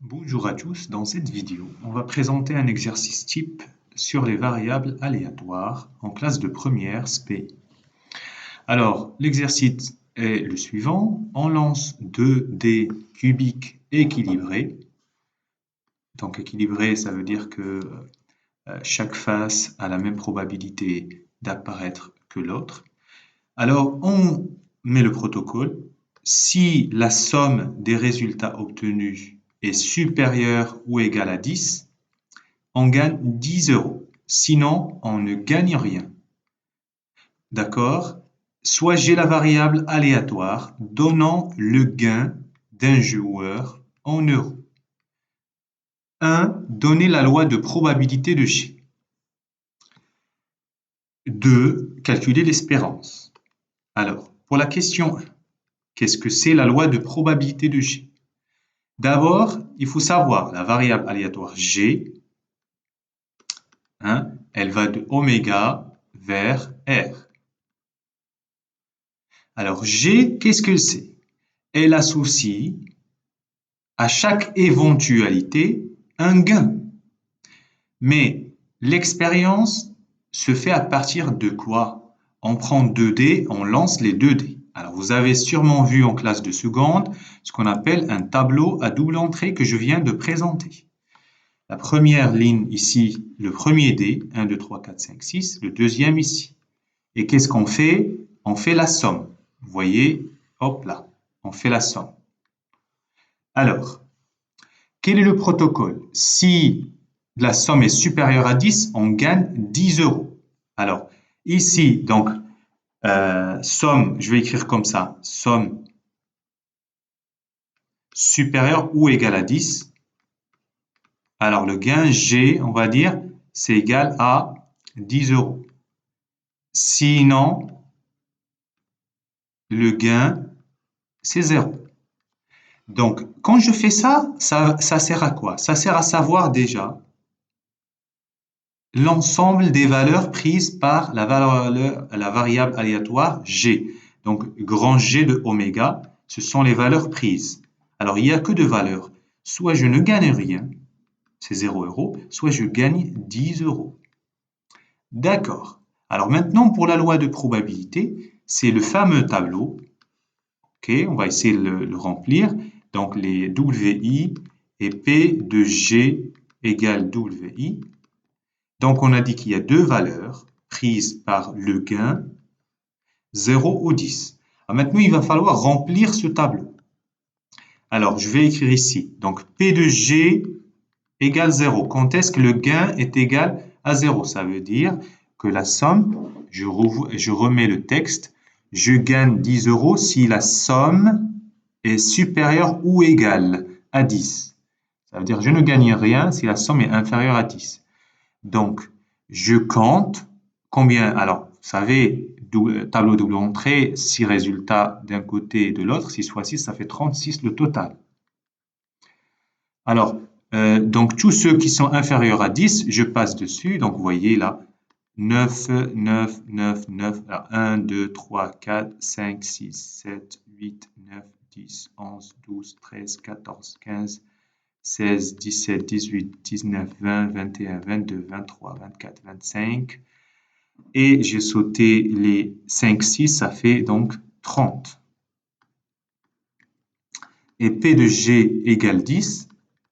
Bonjour à tous, dans cette vidéo, on va présenter un exercice type sur les variables aléatoires en classe de première SP. Alors, l'exercice est le suivant, on lance 2 dés cubiques équilibrés. Donc équilibré, ça veut dire que chaque face a la même probabilité d'apparaître que l'autre. Alors, on met le protocole. Si la somme des résultats obtenus est supérieure ou égale à 10, on gagne 10 euros. Sinon, on ne gagne rien. D'accord? Soit j'ai la variable aléatoire donnant le gain d'un joueur en euros. 1. Donner la loi de probabilité de G. 2. Calculer l'espérance. Alors, pour la question 1, qu'est-ce que c'est la loi de probabilité de G? D'abord, il faut savoir la variable aléatoire G, elle va de oméga vers R. Alors G, qu'est-ce que c'est? Elle associe à chaque éventualité un gain. Mais l'expérience se fait à partir de quoi? On prend 2 dés, on lance les 2 dés. Alors vous avez sûrement vu en classe de seconde ce qu'on appelle un tableau à double entrée que je viens de présenter. La première ligne ici, le premier dé, 1, 2, 3, 4, 5, 6, le deuxième ici. Et qu'est-ce qu'on fait? On fait la somme. Vous voyez, hop là, on fait la somme. Alors, quel est le protocole? Si la somme est supérieure à 10, on gagne 10 euros. Alors, ici, donc, somme, je vais écrire comme ça, somme supérieure ou égale à 10. Alors, le gain G, on va dire, c'est égal à 10 euros. Sinon, le gain, c'est 0. Donc, quand je fais ça, ça sert à quoi? Ça sert à savoir déjà l'ensemble des valeurs prises par la variable aléatoire G. Donc, grand G de oméga, ce sont les valeurs prises. Alors, il n'y a que deux valeurs. Soit je ne gagne rien, c'est 0 euros, soit je gagne 10 euros. D'accord. Alors maintenant, pour la loi de probabilité, c'est le fameux tableau. Okay, on va essayer de le remplir. Donc, les WI et P de G égale WI. Donc, on a dit qu'il y a deux valeurs prises par le gain, 0 ou 10. Alors maintenant, il va falloir remplir ce tableau. Alors, je vais écrire ici. Donc, P de G égale 0. Quand est-ce que le gain est égal à 0? Ça veut dire que la somme, je remets le texte, je gagne 10 euros si la somme est supérieure ou égale à 10. Ça veut dire que je ne gagne rien si la somme est inférieure à 10. Donc, je compte combien. Alors, vous savez, tableau double entrée, 6 résultats d'un côté et de l'autre. 6 fois 6, ça fait 36 le total. Alors, donc tous ceux qui sont inférieurs à 10, je passe dessus. Donc, vous voyez là, 9, 9, 9, 9. Alors, 1, 2, 3, 4, 5, 6, 7, 8, 9, 10, 11, 12, 13, 14, 15, 16, 17, 18, 19, 20, 21, 22, 23, 24, 25. Et j'ai sauté les 5, 6, ça fait donc 30. Et P de G égale 10.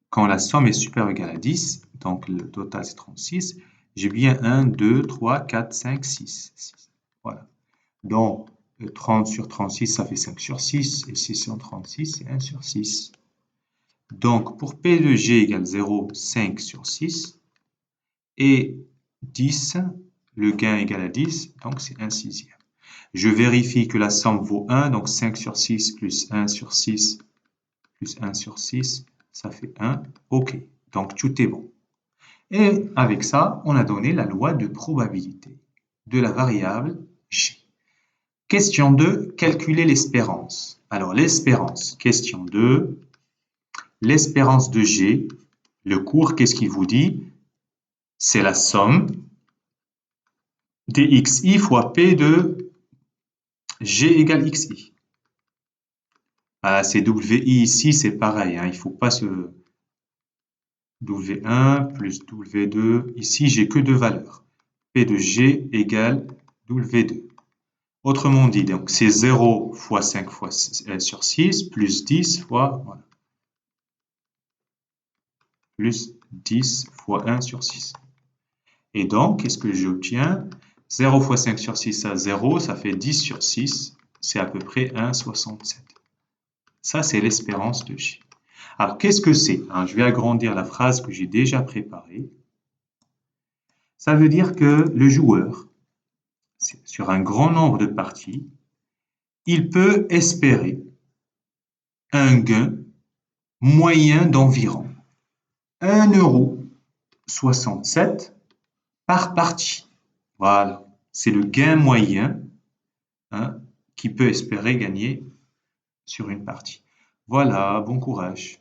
Quand la somme est supérieure ou égale à 10, donc le total c'est 36, j'ai bien 1, 2, 3, 4, 5, 6. 6. Voilà. Donc 30 sur 36, ça fait 5 sur 6. Et 6 sur 36, c'est 1 sur 6. Donc pour P de G égale 0, 5 sur 6. Et 10, le gain égale à 10, donc c'est 1 sixième. Je vérifie que la somme vaut 1, donc 5 sur 6 plus 1 sur 6 plus 1 sur 6, ça fait 1. OK, donc tout est bon. Et avec ça, on a donné la loi de probabilité de la variable G. Question 2, calculer l'espérance. Alors l'espérance, question 2, l'espérance de G, le cours, qu'est-ce qu'il vous dit? C'est la somme dxi fois P de G égale xi. Ah, c'est WI ici, c'est pareil, hein, il ne faut pas se W1 plus W2. Ici, j'ai que deux valeurs. P de G égale W2. Autrement dit, donc c'est 0 fois 5 fois sur 6 plus 10 fois, voilà, plus 10 fois 1 sur 6. Et donc, qu'est-ce que j'obtiens? 0 fois 5 sur 6, ça 0, ça fait 10 sur 6, c'est à peu près 1,67. Ça, c'est l'espérance de G. Alors, qu'est-ce que c'est? Je vais agrandir la phrase que j'ai déjà préparée. Ça veut dire que le joueur, sur un grand nombre de parties, il peut espérer un gain moyen d'environ 1,67 € par partie. Voilà, c'est le gain moyen qu'il peut espérer gagner sur une partie. Voilà, bon courage.